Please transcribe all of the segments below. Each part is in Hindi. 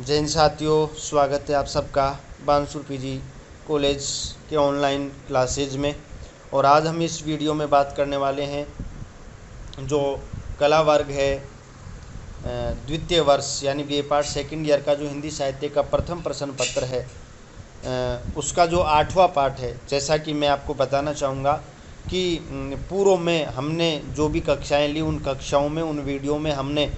जय हिंद साथियों, स्वागत है आप सबका बांसुर पीजी कॉलेज के ऑनलाइन क्लासेज में। और आज हम इस वीडियो में बात करने वाले हैं जो कला वर्ग है द्वितीय वर्ष यानी बीए पार्ट सेकंड ईयर का जो हिंदी साहित्य का प्रथम प्रश्न पत्र है उसका जो 8वां पार्ट है। जैसा कि मैं आपको बताना चाहूँगा कि पूर्व में हमने जो भी कक्षाएं ली उन कक्षाओं में उन वीडियो में हमने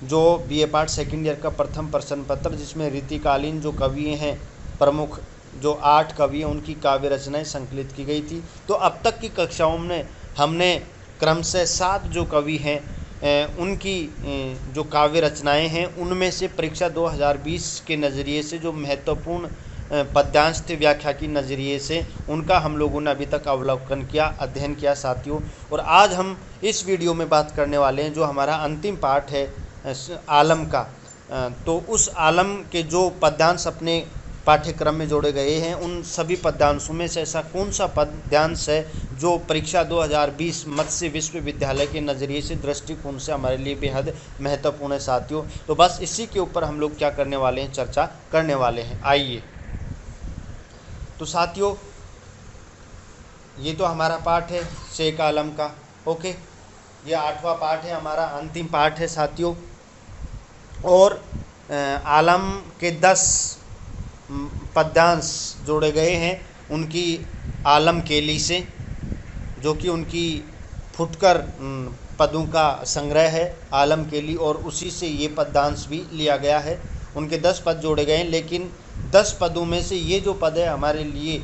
जो बीए पार्ट सेकंड ईयर का प्रथम प्रश्न पत्र जिसमें रीतिकालीन जो कवि हैं प्रमुख जो 8 कवि हैं उनकी काव्य रचनाएं संकलित की गई थी। तो अब तक की कक्षाओं में हमने क्रमशः 7 जो कवि हैं उनकी जो काव्य रचनाएं हैं उनमें से परीक्षा 2020 के नज़रिए से जो महत्वपूर्ण पद्यांश थे व्याख्या की नज़रिए से उनका हम लोगों ने अभी तक अवलोकन किया, अध्ययन किया साथियों। और आज हम इस वीडियो में बात करने वाले हैं जो हमारा अंतिम पार्ट है आलम का। तो उस आलम के जो पद्यांश अपने पाठ्यक्रम में जोड़े गए हैं उन सभी पद्यांशों में से ऐसा कौन सा पद्यांश है जो परीक्षा 2020 मत्स्य विश्वविद्यालय के नज़रिए से दृष्टिकोण से हमारे लिए बेहद महत्वपूर्ण है साथियों। तो बस इसी के ऊपर हम लोग क्या करने वाले हैं, चर्चा करने वाले हैं। आइए तो साथियों, ये तो हमारा पाठ है शेख आलम का। ओके, ये 8वां पाठ है, हमारा अंतिम पाठ है साथियों। और आलम के 10 पद्यांश जोड़े गए हैं उनकी आलम केली से, जो कि उनकी फुटकर पदों का संग्रह है आलम केली, और उसी से ये पद्यांश भी लिया गया है। उनके 10 पद जोड़े गए हैं, लेकिन 10 पदों में से ये जो पद है हमारे लिए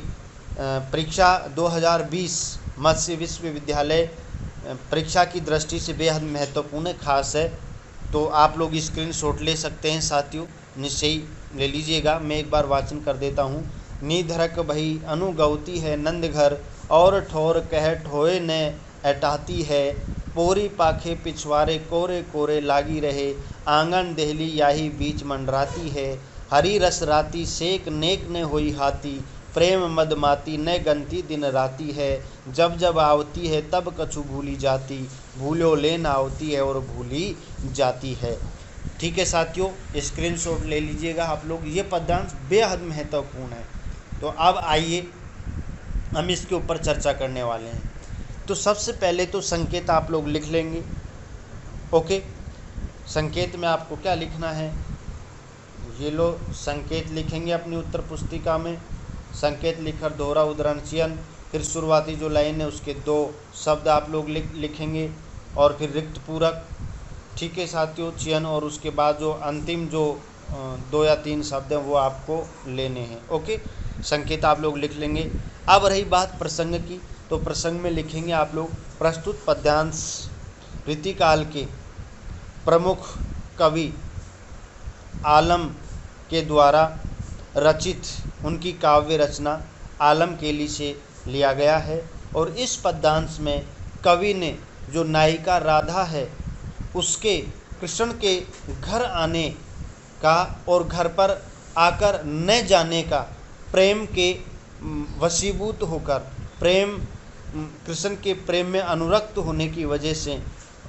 परीक्षा 2020 मत्स्य विश्वविद्यालय परीक्षा की दृष्टि से बेहद महत्वपूर्ण है, खास है। तो आप लोग स्क्रीनशॉट ले सकते हैं साथियों, निश्चय ही ले लीजिएगा। मैं एक बार वाचन कर देता हूँ। नीधरक भई अनुगौती है नंद घर, और ठोर कह ठोए न अटाती है। पोरी पाखे पिछवारे कोरे कोरे लागी रहे, आंगन देहली याही बीच मंडराती है। हरी रस राती सेक नेक न होई हाथी, प्रेम मदमाती न गंती दिन राती है। जब जब आवती है तब कछु भूली जाती, भूलो लेन आवती है और भूली जाती है। ठीक है साथियों, स्क्रीनशॉट ले लीजिएगा आप लोग। ये पद्यांश बेहद महत्वपूर्ण है। तो अब आइए हम इसके ऊपर चर्चा करने वाले हैं। तो सबसे पहले तो संकेत आप लोग लिख लेंगे। ओके, संकेत में आपको क्या लिखना है, ये लो संकेत लिखेंगे अपनी उत्तर पुस्तिका में। संकेत लिखकर दोहरा उद्धरण चयन, फिर शुरुआती जो लाइन है उसके 2 शब्द आप लोग लिखेंगे, और फिर रिक्त पूरक। ठीक है साथियों, चयन, और उसके बाद जो अंतिम जो 2 या 3 शब्द हैं वो आपको लेने हैं। ओके, संकेत आप लोग लिख लेंगे। अब रही बात प्रसंग की, तो प्रसंग में लिखेंगे आप लोग प्रस्तुत पद्यांश रीतिकाल के प्रमुख कवि आलम के द्वारा रचित उनकी काव्य रचना आलम केली से लिया गया है। और इस पद्यांश में कवि ने जो नायिका राधा है उसके कृष्ण के घर आने का और घर पर आकर न जाने का, प्रेम के वशीभूत होकर कृष्ण के प्रेम में अनुरक्त होने की वजह से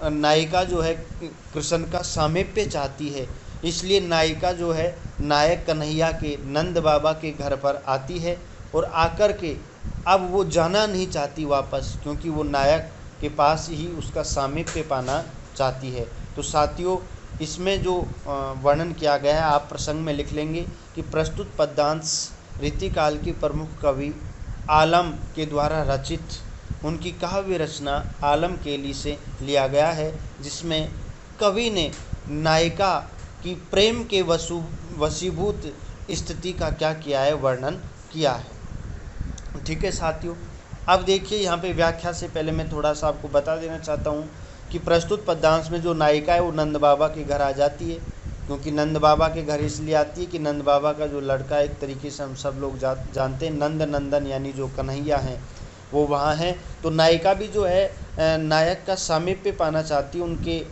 नायिका जो है कृष्ण का सामीप्य चाहती है। इसलिए नायिका जो है नायक कन्हैया के नंद बाबा के घर पर आती है, और आकर के अब वो जाना नहीं चाहती वापस, क्योंकि वो नायक के पास ही उसका सामीप्य पाना चाहती है। तो साथियों, इसमें जो वर्णन किया गया है आप प्रसंग में लिख लेंगे कि प्रस्तुत पद्यांश रीतिकाल के प्रमुख कवि आलम के द्वारा रचित उनकी काव्य रचना आलम केली से लिया गया है, जिसमें कवि ने नायिका की प्रेम के वशीभूत स्थिति का क्या किया है, वर्णन किया है। ठीक है साथियों, अब देखिए यहाँ पे व्याख्या से पहले मैं थोड़ा सा आपको बता देना चाहता हूँ कि प्रस्तुत पद्यांश में जो नायिका है वो नंद बाबा के घर आ जाती है। क्योंकि नंद बाबा के घर इसलिए आती है कि नंद बाबा का जो लड़का, एक तरीके से हम सब लोग जानते हैं, नंद नंदन यानी जो कन्हैया हैं वो वहाँ हैं। तो नायिका भी जो है नायक का सामीप्य पाना चाहती है, उनके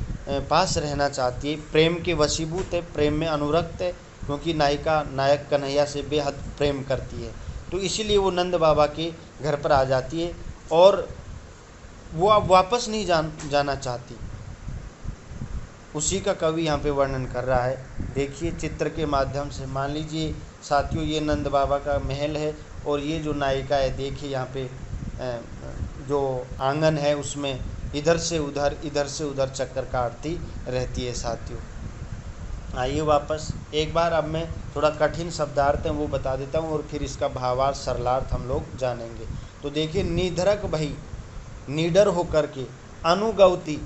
पास रहना चाहती है, प्रेम के वशीभूत है, प्रेम में अनुरक्त है, क्योंकि नायिका नायक कन्हैया से बेहद प्रेम करती है। तो इसीलिए वो नंद बाबा के घर पर आ जाती है और वो अब वापस नहीं जाना चाहती। उसी का कवि यहाँ पे वर्णन कर रहा है। देखिए चित्र के माध्यम से। मान लीजिए साथियों ये नंद बाबा का महल है और ये जो नायिका है देखिए यहाँ पे जो आंगन है उसमें इधर से उधर चक्कर काटती रहती है साथियों। आइए वापस एक बार, अब मैं थोड़ा कठिन शब्दार्थ है वो बता देता हूँ और फिर इसका भावार्थ सरलार्थ हम लोग जानेंगे। तो देखिए निधरक भई, निडर होकर के, अनुगवती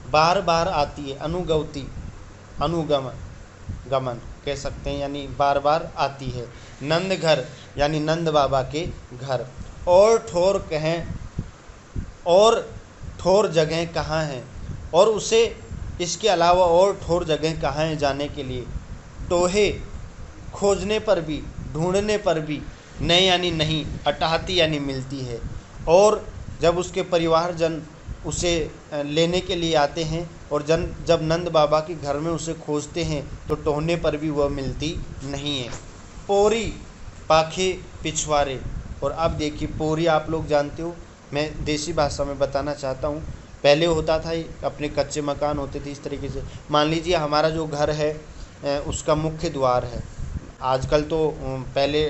बार बार आती है, अनुगवती अनुगमन गमन कह सकते हैं, यानी बार बार आती है। नंद घर यानी नंद बाबा के घर। और ठोर कहें, और ठोर जगह कहाँ हैं, और उसे इसके अलावा और ठोर जगह कहाँ हैं जाने के लिए। टोहे खोजने पर भी, ढूंढने पर भी, नहीं यानी नहीं, अटहाती यानी मिलती है। और जब उसके परिवारजन उसे लेने के लिए आते हैं और जब नंद बाबा के घर में उसे खोजते हैं तो टोहने पर भी वह मिलती नहीं है। पोरी पाखे पिछवाड़े। और अब देखिए पोरी आप लोग जानते हो, मैं देसी भाषा में बताना चाहता हूँ। पहले होता था अपने कच्चे मकान होते थे इस तरीके से। मान लीजिए हमारा जो घर है उसका मुख्य द्वार है। आजकल तो पहले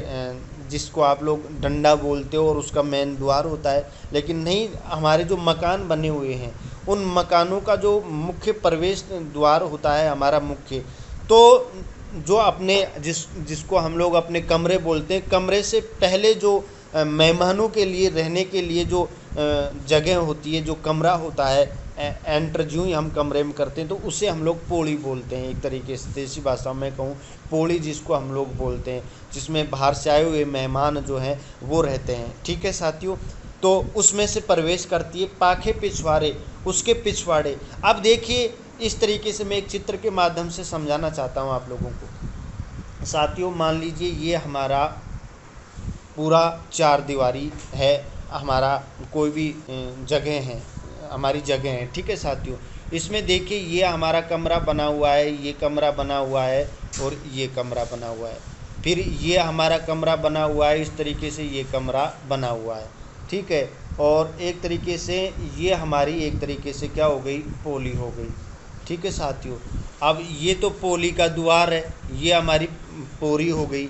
जिसको आप लोग डंडा बोलते हो और उसका मेन द्वार होता है, लेकिन नहीं, हमारे जो मकान बने हुए हैं उन मकानों का जो मुख्य प्रवेश द्वार होता है हमारा मुख्य, तो जो अपने जिसको हम लोग अपने कमरे बोलते हैं, कमरे से पहले जो मेहमानों के लिए रहने के लिए जो जगह होती है, जो कमरा होता है, एंटर जो ही हम कमरे में करते हैं तो उसे हम लोग पोड़ी बोलते हैं। एक तरीके से देसी भाषा में कहूँ पोड़ी जिसको हम लोग बोलते हैं, जिसमें बाहर से आए हुए मेहमान जो हैं वो रहते हैं। ठीक है साथियों, तो उसमें से प्रवेश करती है पाखे पिछवाड़े, उसके पिछवाड़े। अब देखिए इस तरीके से मैं एक चित्र के माध्यम से समझाना चाहता हूँ आप लोगों को। साथियों मान लीजिए ये हमारा पूरा चार दीवारी है, हमारा कोई भी जगह है, हमारी जगह है। ठीक है साथियों, इसमें देखिए ये हमारा कमरा बना हुआ है, ये कमरा बना हुआ है और ये कमरा बना हुआ है। फिर ये हमारा कमरा बना हुआ है, इस तरीके से ये कमरा बना हुआ है। ठीक है, और एक तरीके से ये हमारी एक तरीके से क्या हो गई, पोली हो गई। ठीक है साथियों, अब ये तो पोली का द्वार है, ये हमारी पोरी हो गई।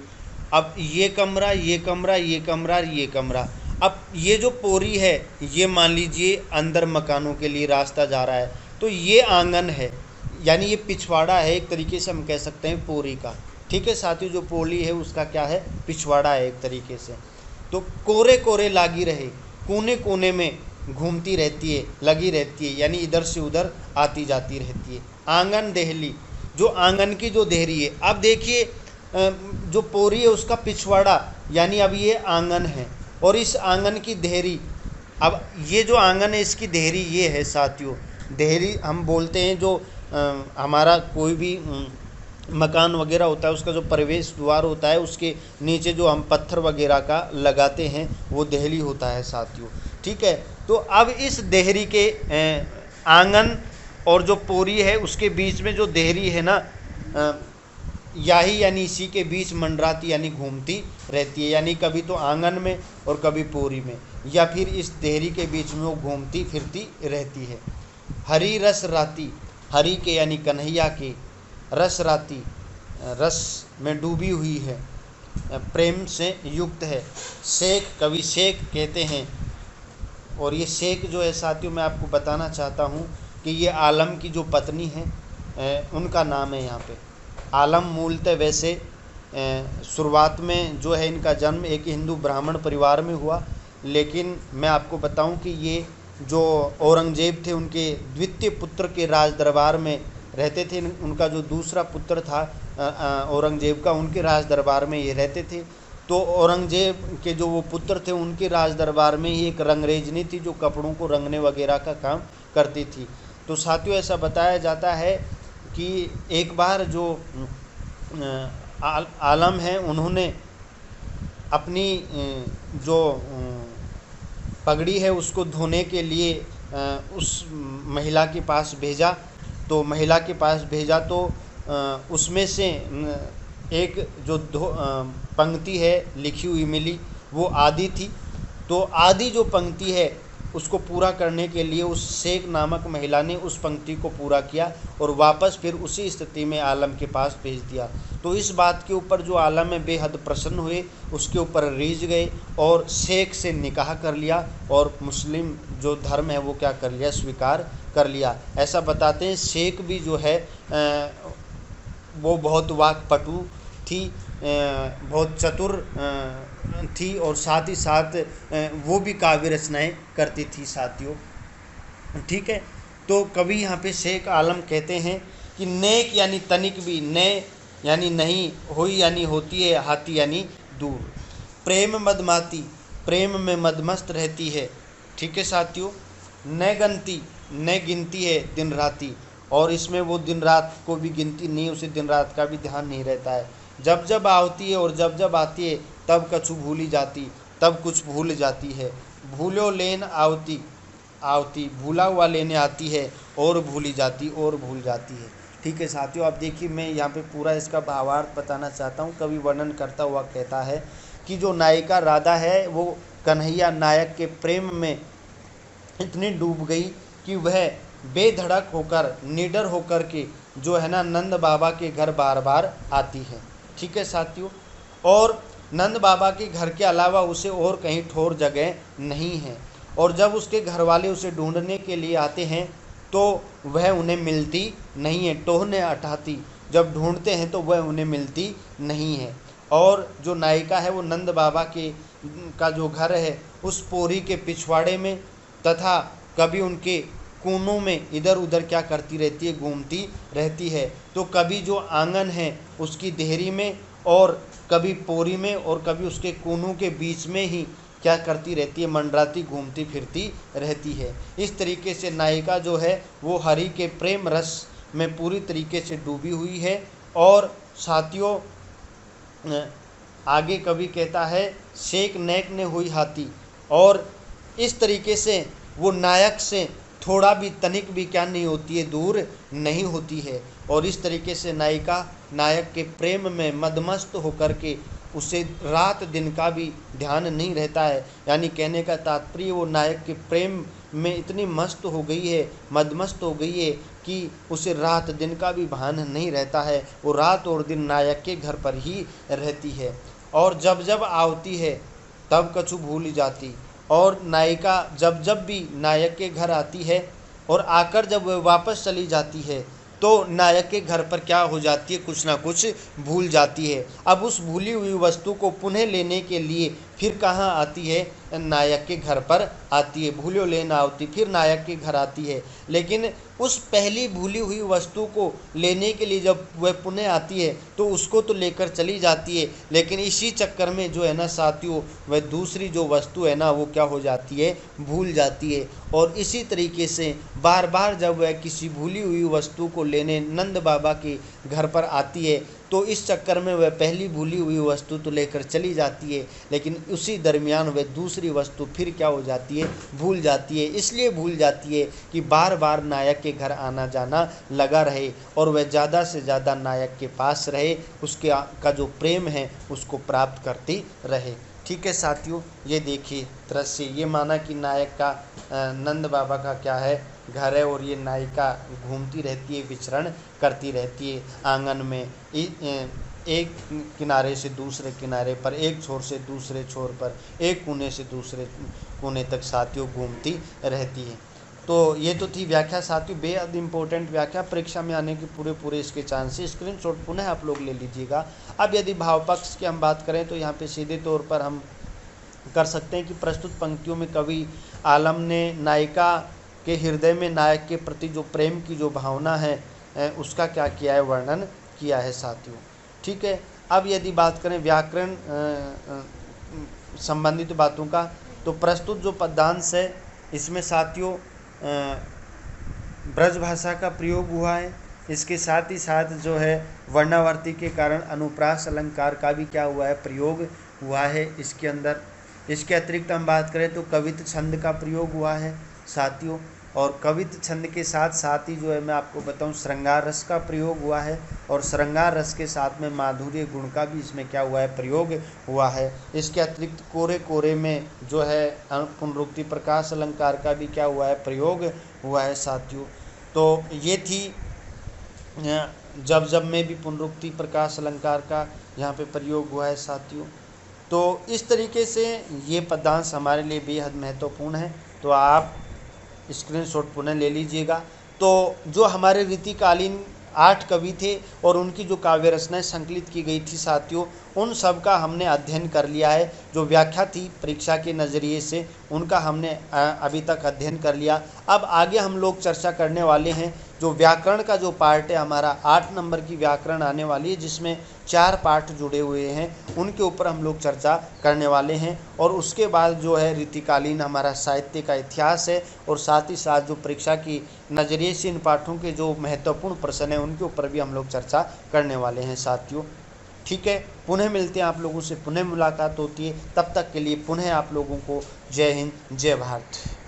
अब ये कमरा, ये कमरा, ये कमरा, ये कमरा। अब ये जो पोरी है ये मान लीजिए अंदर मकानों के लिए रास्ता जा रहा है, तो ये आंगन है, यानी ये पिछवाड़ा है, एक तरीके से हम कह सकते हैं पोरी का। ठीक है साथियों, जो पोली है उसका क्या है, पिछवाड़ा है एक तरीके से। तो कोरे कोरे लागी रहे, कोने कोने में घूमती रहती है, लगी रहती है, यानी इधर से उधर आती जाती रहती है। आंगन देहली, जो आंगन की जो देहरी है। अब देखिए जो पोरी है उसका पिछवाड़ा, यानी अब ये आंगन है और इस आंगन की देहरी, अब ये जो आंगन है इसकी देहरी ये है साथियों। देहरी हम बोलते हैं जो हमारा कोई भी मकान वगैरह होता है उसका जो प्रवेश द्वार होता है उसके नीचे जो हम पत्थर वगैरह का लगाते हैं वो देहरी होता है साथियों। ठीक है, तो अब इस देहरी के आंगन और जो पोरी है उसके बीच में जो देहरी है ना, याही यानी इसी के बीच मंडराती यानी घूमती रहती है, यानी कभी तो आंगन में और कभी पोरी में, या फिर इस देहरी के बीच में वो घूमती फिरती रहती है। हरी रस राती, हरी के यानी कन्हैया के, रस राती रस में डूबी हुई है, प्रेम से युक्त है। शेख, कवि शेख कहते हैं, और ये शेख जो है साथियों मैं आपको बताना चाहता हूँ कि ये आलम की जो पत्नी है उनका नाम है यहाँ पे। आलम मूलतः वैसे शुरुआत में जो है इनका जन्म एक हिंदू ब्राह्मण परिवार में हुआ, लेकिन मैं आपको बताऊं कि ये जो औरंगजेब थे उनके द्वितीय पुत्र के राज दरबार में रहते थे। उनका जो दूसरा पुत्र था औरंगजेब का, उनके राज दरबार में ये रहते थे। तो औरंगजेब के जो वो पुत्र थे उनके राज दरबार में ही एक रंगरेजनी थी जो कपड़ों को रंगने वगैरह का काम करती थी। तो साथियों ऐसा बताया जाता है कि एक बार जो आलम हैं उन्होंने अपनी जो पगड़ी है उसको धोने के लिए उस महिला के पास भेजा। तो महिला के पास भेजा तो उसमें से एक जो पंक्ति है लिखी हुई मिली वो आदि थी। तो आदि जो पंक्ति है उसको पूरा करने के लिए उस शेख नामक महिला ने उस पंक्ति को पूरा किया और वापस फिर उसी स्थिति में आलम के पास भेज दिया। तो इस बात के ऊपर जो आलम में बेहद प्रसन्न हुए, उसके ऊपर रीझ गए और शेख से निकाह कर लिया और मुस्लिम जो धर्म है वो क्या कर लिया, स्वीकार कर लिया। ऐसा बताते हैं शेख भी जो है वो बहुत वाक्पटु थी, बहुत चतुर थी और साथ ही साथ वो भी काव्य रचनाएं करती थी साथियों। ठीक है, तो कवि यहाँ पे शेख आलम कहते हैं कि नेक यानी तनिक भी, ने यानी नहीं, हुई यानी होती है, हाथी यानी दूर, प्रेम मदमाती, प्रेम में मदमस्त रहती है। ठीक है साथियों, न गनती, न गिनती है दिन राती, और इसमें वो दिन रात को भी गिनती नहीं, उसे दिन रात का भी ध्यान नहीं रहता है। जब जब आवती है और जब जब आती है, तब कछु भूली जाती, तब कुछ भूल जाती है। भूलो लेन आवती, आवती भूला हुआ लेने आती है और भूली जाती और भूल जाती है। ठीक है साथियों, आप देखिए मैं यहाँ पे पूरा इसका भावार्थ बताना चाहता हूँ। कवि वर्णन करता हुआ कहता है कि जो नायिका राधा है वो कन्हैया नायक के प्रेम में इतनी डूब गई कि वह बेधड़क होकर, निडर होकर के जो है ना नंद बाबा के घर बार बार आती है। ठीक है साथियों, और नंद बाबा के घर के अलावा उसे और कहीं ठोर जगह नहीं है, और जब उसके घर वाले उसे ढूंढने के लिए आते हैं तो वह उन्हें मिलती नहीं है, टोहने अटाती, जब ढूंढते हैं तो वह उन्हें मिलती नहीं है। और जो नायिका है वो नंद बाबा के का जो घर है उस पोरी के पिछवाड़े में तथा कभी उनके कोनों में इधर उधर क्या करती रहती है, घूमती रहती है। तो कभी जो आंगन है उसकी देहरी में, और कभी पोरी में, और कभी उसके कोनों के बीच में ही क्या करती रहती है, मंडराती, घूमती फिरती रहती है। इस तरीके से नायिका जो है वो हरि के प्रेम रस में पूरी तरीके से डूबी हुई है। और साथियों आगे कवि कहता है शेख नेक ने हुई हाथी, और इस तरीके से वो नायक से थोड़ा भी तनिक भी क्या नहीं होती है, दूर नहीं होती है। और इस तरीके से नायिका नायक के प्रेम में मदमस्त होकर के उसे रात दिन का भी ध्यान नहीं रहता है। यानी कहने का तात्पर्य वो नायक के प्रेम में इतनी मस्त हो गई है, मदमस्त हो गई है कि उसे रात दिन का भी भान नहीं रहता है। वो रात और दिन नायक के घर पर ही रहती है, और जब जब आवती है तब कछु भूल जाती। और नायिका जब जब भी नायक के घर आती है और आकर जब वह वापस चली जाती है तो नायक के घर पर क्या हो जाती है, कुछ ना कुछ भूल जाती है। अब उस भूली हुई वस्तु को पुनः लेने के लिए फिर कहाँ आती है, नायक के घर पर आती है। भूलो लेना आवती, फिर नायक के घर आती है। लेकिन उस पहली भूली हुई वस्तु को लेने के लिए जब वह पुनः आती है तो उसको तो लेकर चली जाती है, लेकिन इसी चक्कर में जो है ना साथियों वह दूसरी जो वस्तु है ना वो क्या हो जाती है, भूल जाती है। और इसी तरीके से बार बार जब वह किसी भूली हुई वस्तु को लेने नंद बाबा के घर पर आती है तो इस चक्कर में वह पहली भूली हुई वस्तु तो लेकर चली जाती है, लेकिन उसी दरमियान वह दूसरी वस्तु फिर क्या हो जाती है, भूल जाती है। इसलिए भूल जाती है कि बार बार नायक के घर आना जाना लगा रहे और वह ज़्यादा से ज़्यादा नायक के पास रहे, उसके का जो प्रेम है उसको प्राप्त करती रहे। ठीक है साथियों, ये देखिए दृश्य, ये माना कि नायक का नंद बाबा का क्या है, घर है, और ये नायिका घूमती रहती है, विचरण करती रहती है आंगन में, एक किनारे से दूसरे किनारे पर, एक छोर से दूसरे छोर पर, एक कोने से दूसरे कोने तक साथियों घूमती रहती है। तो ये तो थी व्याख्या साथियों, बेहद इंपॉर्टेंट व्याख्या, परीक्षा में आने के पूरे इसके चांसेस। स्क्रीनशॉट पुनः आप लोग ले लीजिएगा। अब यदि भाव पक्ष की हम बात करें तो यहाँ पे सीधे तौर पर हम कर सकते हैं कि प्रस्तुत पंक्तियों में कवि आलम ने नायिका के हृदय में नायक के प्रति जो प्रेम की जो भावना है उसका क्या किया है, वर्णन किया है साथियों। ठीक है, अब यदि बात करें व्याकरण संबंधित बातों का, तो प्रस्तुत जो पद्यांश है इसमें साथियों ब्रज भाषा का प्रयोग हुआ है। इसके साथ ही साथ जो है वर्णावर्ती के कारण अनुप्रास अलंकार का भी क्या हुआ है, प्रयोग हुआ है इसके अंदर। इसके अतिरिक्त हम बात करें तो कवित्व छंद का प्रयोग हुआ है साथियों। और कवित्त छंद के साथ साथ ही जो है मैं आपको बताऊं श्रृंगार रस का प्रयोग हुआ है, और श्रृंगार रस के साथ में माधुर्य गुण का भी इसमें क्या हुआ है, प्रयोग हुआ है। इसके अतिरिक्त कोरे कोरे में जो है पुनरुक्ति प्रकाश अलंकार का भी क्या हुआ है, प्रयोग हुआ है साथियों। तो ये थी जब जब में भी पुनरुक्ति प्रकाश अलंकार का यहाँ पे प्रयोग हुआ है साथियों। तो इस तरीके से ये पदांश हमारे लिए बेहद महत्वपूर्ण है, तो आप स्क्रीनशॉट पुनः ले लीजिएगा। तो जो हमारे रीतिकालीन 8 कवि थे और उनकी जो काव्य रचनाएं संकलित की गई थी साथियों, उन सब का हमने अध्ययन कर लिया है। जो व्याख्या थी परीक्षा के नज़रिए से, उनका हमने अभी तक अध्ययन कर लिया। अब आगे हम लोग चर्चा करने वाले हैं जो व्याकरण का जो पार्ट है हमारा, 8 नंबर की व्याकरण आने वाली है जिसमें 4 पार्ट जुड़े हुए हैं, उनके ऊपर हम लोग चर्चा करने वाले हैं। और उसके बाद जो है रीतिकालीन हमारा साहित्य का इतिहास है, और साथ ही साथ जो परीक्षा की नज़रिए से इन पाठों के जो महत्वपूर्ण प्रश्न हैं उनके ऊपर भी हम लोग चर्चा करने वाले हैं साथियों। ठीक है, पुनः मिलते हैं आप लोगों से, पुनः मुलाकात होती है। तब तक के लिए पुनः आप लोगों को जय हिंद, जय भारत।